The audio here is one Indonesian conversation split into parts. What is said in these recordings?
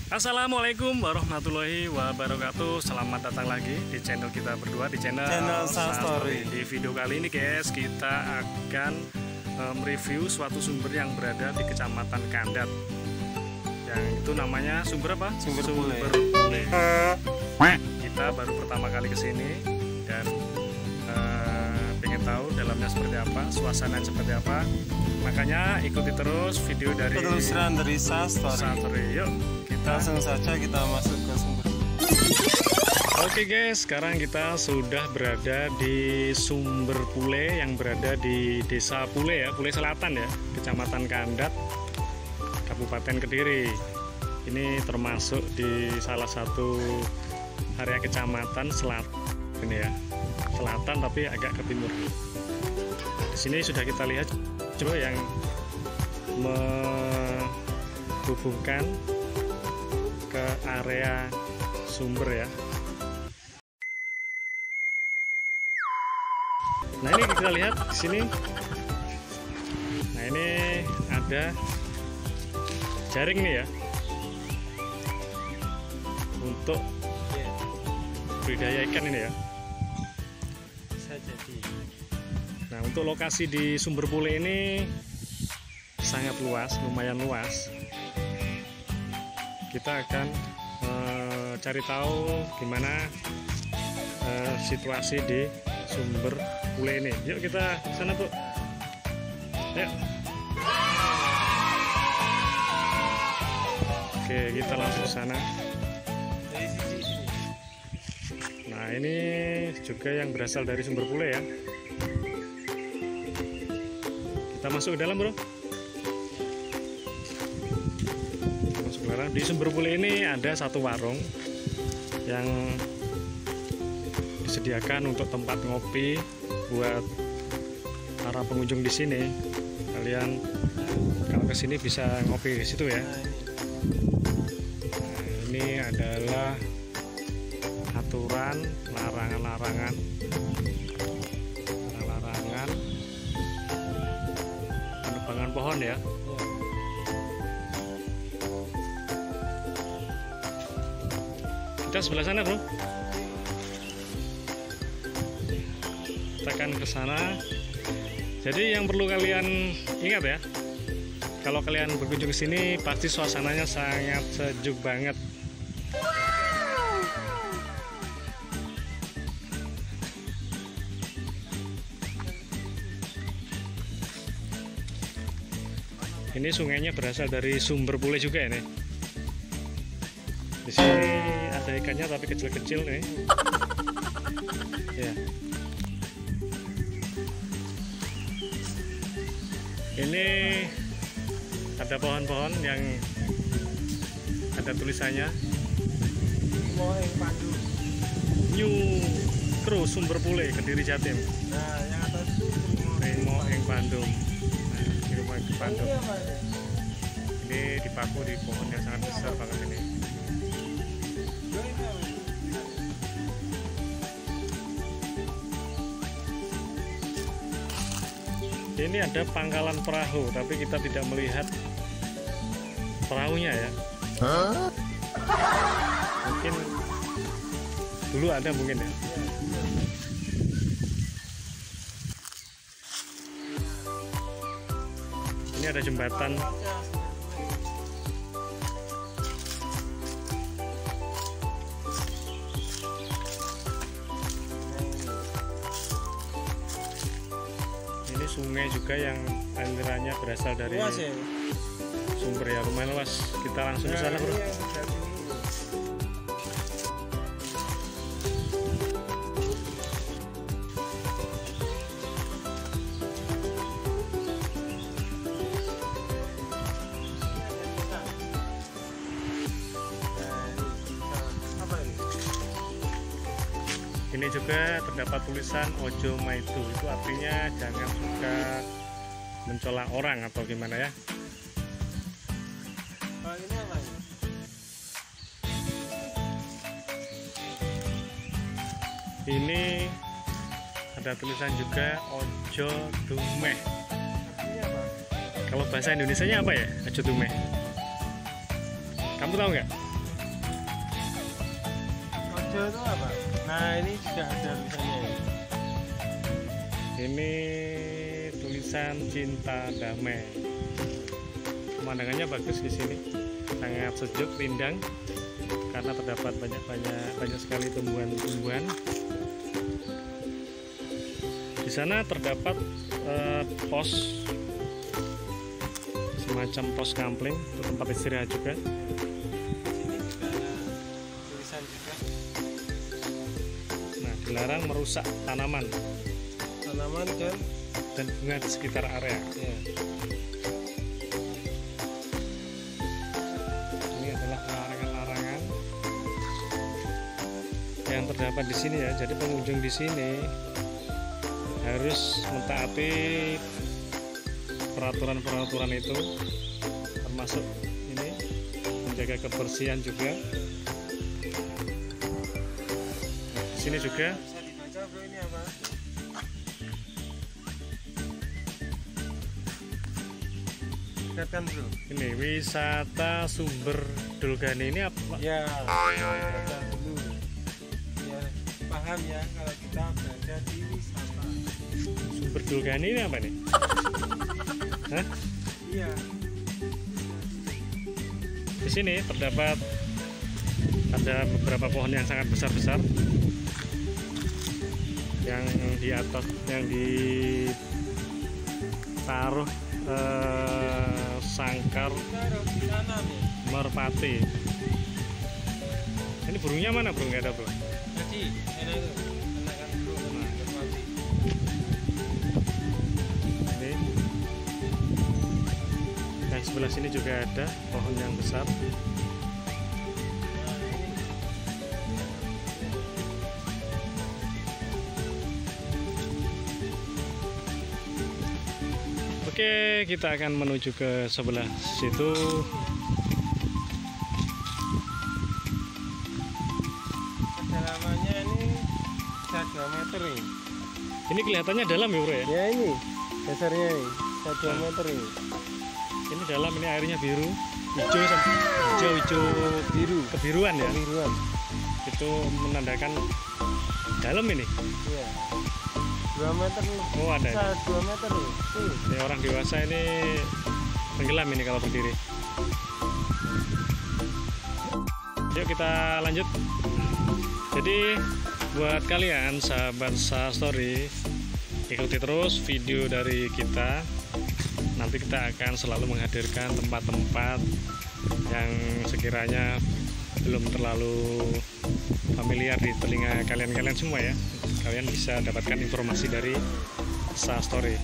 Assalamualaikum warahmatullahi wabarakatuh. Selamat datang lagi di channel kita berdua, di channel Story. Di video kali ini guys, kita akan mereview suatu sumber yang berada di Kecamatan Kandat. Yang itu namanya sumber apa? Sumber Pule. Kita baru pertama kali kesini dan pengen tahu dalamnya seperti apa, suasananya seperti apa. Makanya ikuti terus video dari penelusuran dari Story. Yuk, kita langsung saja kita masuk ke sumber. Oke guys, sekarang kita sudah berada di Sumber Pule yang berada di Desa Pule ya, Pule Selatan ya, Kecamatan Kandat, Kabupaten Kediri. Ini termasuk di salah satu area kecamatan selatan ini ya, selatan tapi agak ke timur. Di sini sudah kita lihat coba yang menghubungkan ke area sumber ya. Nah ini kita lihat di sini. Nah ini ada jaring nih ya untuk budidaya ikan ini ya. Bisa jadi. Nah untuk lokasi di Sumber Pule ini sangat luas, lumayan luas. Kita akan cari tahu gimana situasi di Sumber Pule ini. Yuk kita sana Bu. Yuk. Oke, kita langsung ke sana. Nah ini juga yang berasal dari Sumber Pule ya. Kita masuk ke dalam bro. Masuk ke dalam. Di Sumber Pule ini ada satu warung yang disediakan untuk tempat ngopi buat para pengunjung di sini. Kalian kalau ke sini bisa ngopi di situ ya. Nah, ini adalah aturan larangan penebangan pohon ya. Kita sebelah sana bro. Kita akan ke sana. Jadi yang perlu kalian ingat ya, kalau kalian berkunjung ke sini pasti suasananya sangat sejuk banget. Ini sungainya berasal dari Sumber Pule juga ini. Di sini ada ikannya tapi kecil-kecil nih. Ya. Ini ada pohon-pohon yang ada tulisannya New Kru Sumber Pule Kediri Jatim. Nah, yang atas itu Remo Eng Bandung. Nah, di rumah di Bandung. Ini dipaku di pohon yang sangat besar banget ini. Ini ada pangkalan perahu, tapi kita tidak melihat perahunya ya. Mungkin dulu ada mungkin ya. Ini ada jembatan. Ini sungai juga yang alirannya berasal dari sumber ya, lumayan luas. Kita langsung ke sana bro. Ini juga terdapat tulisan Ojo Maitu, itu artinya jangan suka mencolak orang atau gimana ya. Ini ada tulisan juga Ojo Dumeh. Kalau bahasa Indonesianya apa ya? Ojo Dumeh. Kamu tahu nggak? hijau itu apa? Nah ini juga ada tulisannya. Ini tulisan cinta damai. Pemandangannya bagus di sini, sangat sejuk, rindang, karena terdapat banyak sekali tumbuhan-tumbuhan. Di sana terdapat pos, semacam pos kampling, itu tempat istirahat juga. Sini juga ada tulisan juga. Nah, dilarang merusak tanaman dan bunga di sekitar area. Ya. Ini adalah larangan-larangan yang terdapat di sini ya. Jadi pengunjung di sini harus mentaati peraturan-peraturan itu, termasuk ini menjaga kebersihan juga. Nah, di sini juga Bisa dibaca bro, ini apa? Dekatkan bro. ini wisata Sumber Dolgane. Ini apa? Ya, baca dulu. Ya, paham ya kalau kita berada di wisata. Sumber Dolgane ini apa nih? Hah? Iya. Di sini terdapat ada beberapa pohon yang sangat besar-besar, yang di atas yang ditaruh sangkar Taruh di sana nih. merpati. Ini burungnya mana bro? Nggak ada bro. Jadi, enak itu. Enakan bro, merpati. Ini yang sebelah sini juga ada pohon yang besar. Nah, ini. Oke, kita akan menuju ke sebelah situ. Kedalamannya ini bisa 2 meter nih. Ini kelihatannya dalam ya bro ya? Ya ini dasarnya ini bisa 2 meter ini. Ini dalam, ini airnya biru, hijau Biru, kebiruan ya. kebiruan. Itu menandakan dalam ini. Iya. 2 meter nih. Oh ada. Bisa 2 meter nih. Tuh. Ini orang dewasa ini tenggelam ini kalau berdiri. Yuk kita lanjut. Jadi buat kalian sahabat Sastory, ikuti terus video dari kita. Nanti kita akan selalu menghadirkan tempat-tempat yang sekiranya belum terlalu familiar di telinga kalian semua ya. Kalian bisa dapatkan informasi dari Sastory.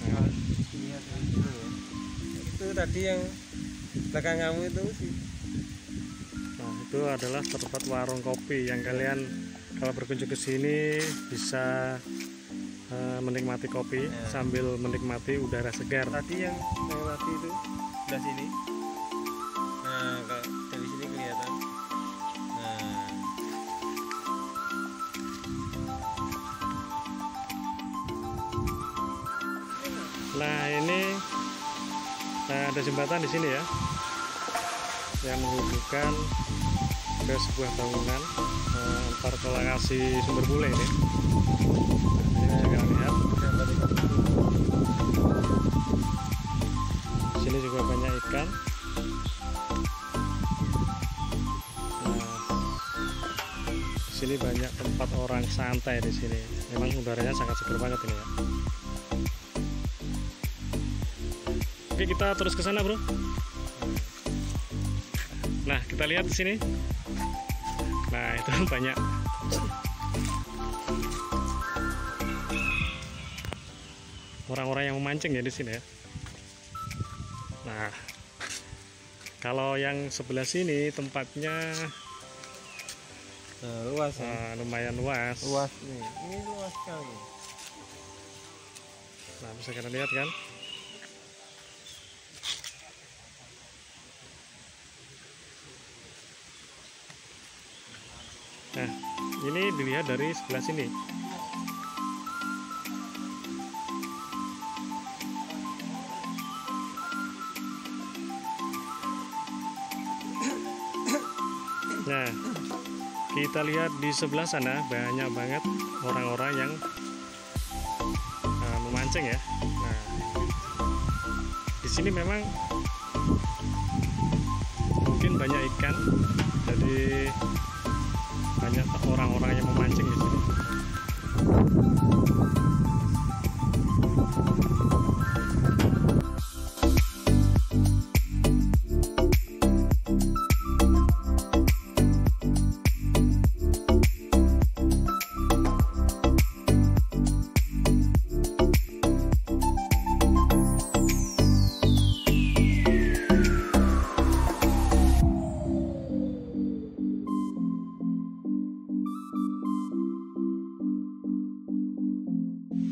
Nah, lihat dulu ya. Itu tadi yang belakang kamu itu sih. Nah, itu adalah tempat warung kopi yang kalian kalau berkunjung ke sini bisa menikmati kopi sambil menikmati udara segar. Tadi yang mati itu sebelah sini. Nah, kalau dari sini kelihatan. Nah, Nah, ini ada jembatan di sini ya, yang menghubungkan ke sebuah bangunan antar ke lokasi Sumber Pule ini. Ini bisa kalian lihat. Di sini juga banyak ikan. Nah, di sini banyak tempat orang santai di sini. Memang udaranya sangat segar banget ini ya. Oke, kita terus ke sana, bro. Nah, kita lihat di sini. Nah, itu banyak orang-orang yang memancing ya di sini ya. Nah, kalau yang sebelah sini tempatnya luas ya. lumayan luas. Luas nih. Ini luas sekali. Nah, bisa kita lihat kan. Nah, ini dilihat dari sebelah sini. Nah, kita lihat di sebelah sana banyak banget orang-orang yang memancing ya. Nah, di sini memang mungkin banyak ikan, jadi banyak orang-orang yang memancing di sini.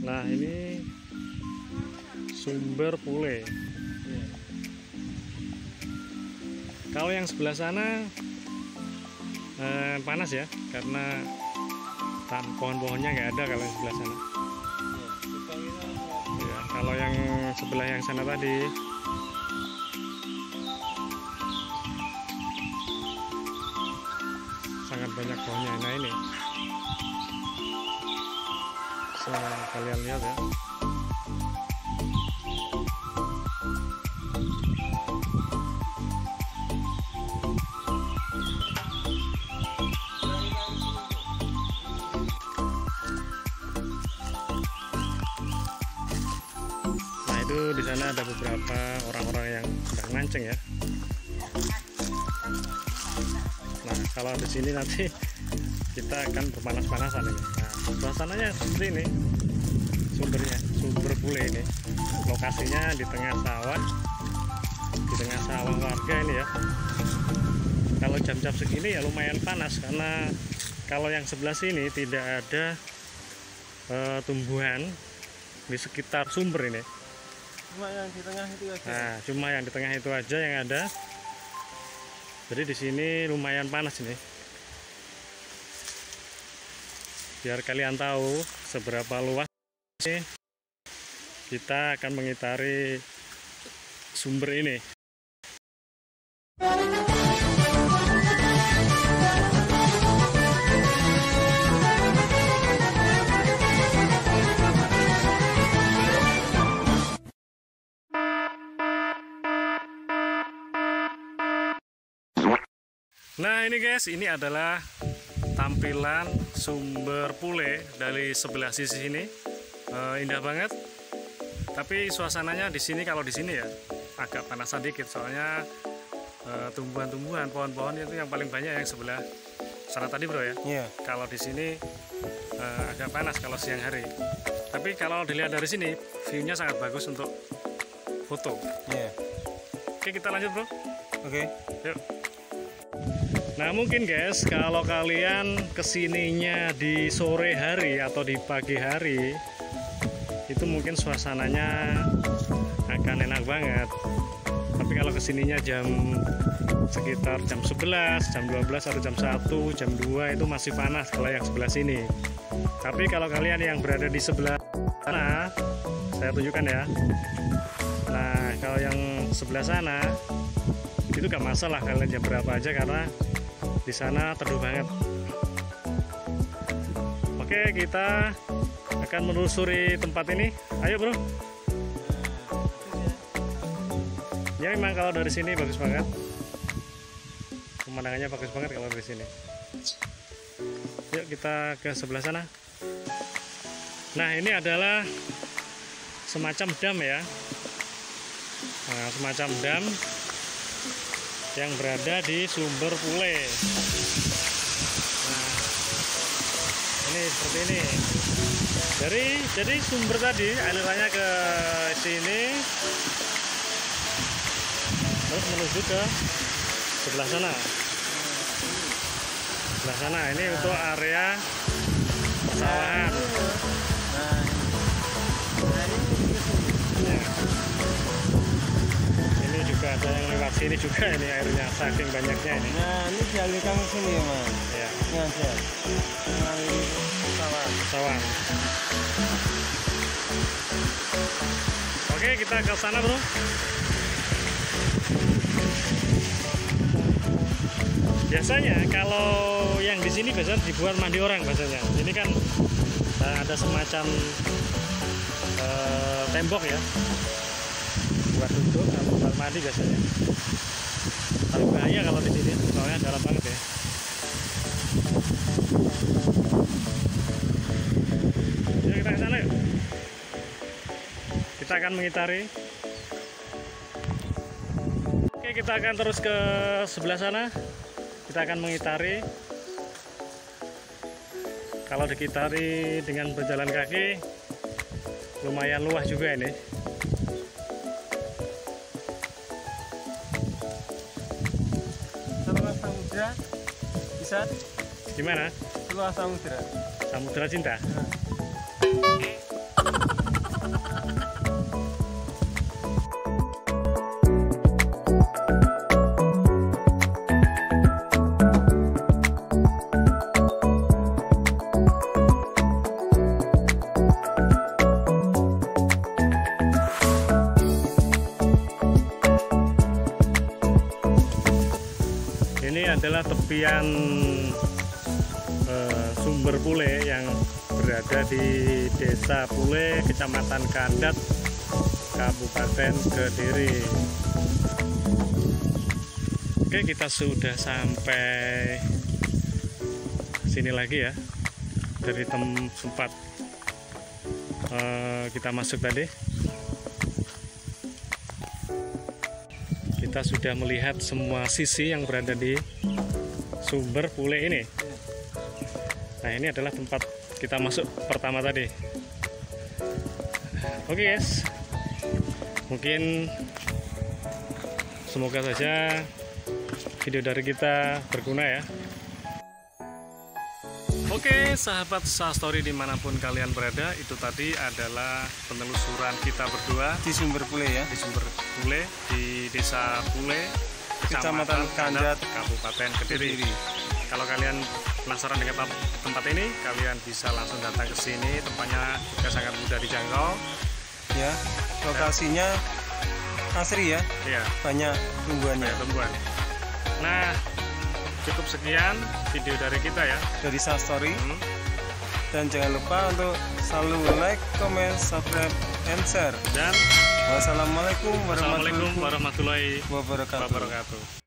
Nah, ini sumber Pule. Kalau yang sebelah sana panas ya, karena pohon-pohonnya nggak ada kalau yang sebelah sana. Ya, kalau yang sebelah yang sana tadi sangat banyak pohonnya. Nah, ini kalian lihat ya. Nah, itu di sana ada beberapa orang-orang yang sedang mancing ya. Nah, kalau di sini nanti kita akan berpanas-panasan ini. Nah, suasananya seperti ini, sumber Pule ini. Lokasinya di tengah sawah warga ini ya. Kalau jam-jam segini ya lumayan panas, karena kalau yang sebelah sini tidak ada tumbuhan di sekitar sumber ini. Cuma yang di tengah itu aja. Nah, cuma yang di tengah itu aja yang ada. Jadi di sini lumayan panas ini. Biar kalian tahu seberapa luas ini, kita akan mengitari sumber ini. Nah, ini guys, ini adalah tampilan sumber Pule dari sebelah sisi ini. Indah banget. Tapi suasananya di sini, kalau di sini ya agak panasan dikit, soalnya tumbuhan-tumbuhan, pohon-pohon itu yang paling banyak yang sebelah sana tadi, bro ya. Iya. Kalau di sini agak panas kalau siang hari. Tapi kalau dilihat dari sini, view-nya sangat bagus untuk foto. Iya. Oke, kita lanjut, bro. Oke. Yuk. Nah, mungkin guys, kalau kalian kesininya di sore hari atau di pagi hari, itu mungkin suasananya akan enak banget. Tapi kalau kesininya sekitar jam 11, jam 12 atau jam 1, jam 2 itu masih panas kalau yang sebelah sini. Tapi kalau kalian yang berada di sebelah sana, saya tunjukkan ya. Nah, kalau yang sebelah sana itu gak masalah kalian jam berapa aja, karena di sana teduh banget. Oke, kita akan menelusuri tempat ini. Ayo, bro. Ya, memang kalau dari sini bagus banget. Pemandangannya bagus banget kalau dari sini. Yuk kita ke sebelah sana. Nah, ini adalah semacam dam ya. Nah, semacam dam yang berada di sumber Pule. Nah, ini seperti ini. Jadi sumber tadi alirannya ke sini, terus menuju ke sebelah sana. Sebelah sana ini untuk area persawahan. Ya. Ini juga ada yang lewat sini juga, ini airnya saking banyaknya ini. Nah, ini dialirkan ke sini ya, Mas. Ya. Ini aja. Mengalir Pesawat. Oke, kita ke sana, bro. Biasanya kalau yang di sini biasanya dibuat mandi orang biasanya. Ini kan ada semacam tembok ya, buat duduk atau buat mandi biasanya. Tapi bahaya kalau di sini, soalnya dalam banget ya. Yuk kita ke sana yuk. Kita akan mengitari. Oke, kita akan terus ke sebelah sana. Kita akan mengitari. Kalau dikitari dengan berjalan kaki lumayan luas juga ini. Luas samudra bisa? Gimana? Luas samudra. Samudra cinta. Ini adalah tepian sumber Pule yang berada di Desa Pule, Kecamatan Kandat, Kabupaten Kediri. Oke, kita sudah sampai sini lagi ya, dari tempat kita masuk tadi. Kita sudah melihat semua sisi yang berada di sumber Pule ini. Nah, ini adalah tempat kita masuk pertama tadi. Oke guys, mungkin semoga saja video dari kita berguna ya. Oke sahabat Sastory dimanapun kalian berada, itu tadi adalah penelusuran kita berdua Di sumber Pule ya. di sumber Pule di Desa Pule, Kecamatan Kandat, Kabupaten Kediri. Kalau kalian penasaran dengan tempat ini, kalian bisa langsung datang ke sini. Tempatnya juga sangat mudah dijangkau. Ya, lokasinya asri ya. Iya, Banyak tumbuhannya. tumbuhan. Nah, cukup sekian video dari kita ya. Dari Sastory. Dan jangan lupa untuk selalu like, comment, subscribe, and share. Dan Wassalamualaikum Assalamualaikum warahmatullahi warahmatullahi wabarakatuh. wabarakatuh.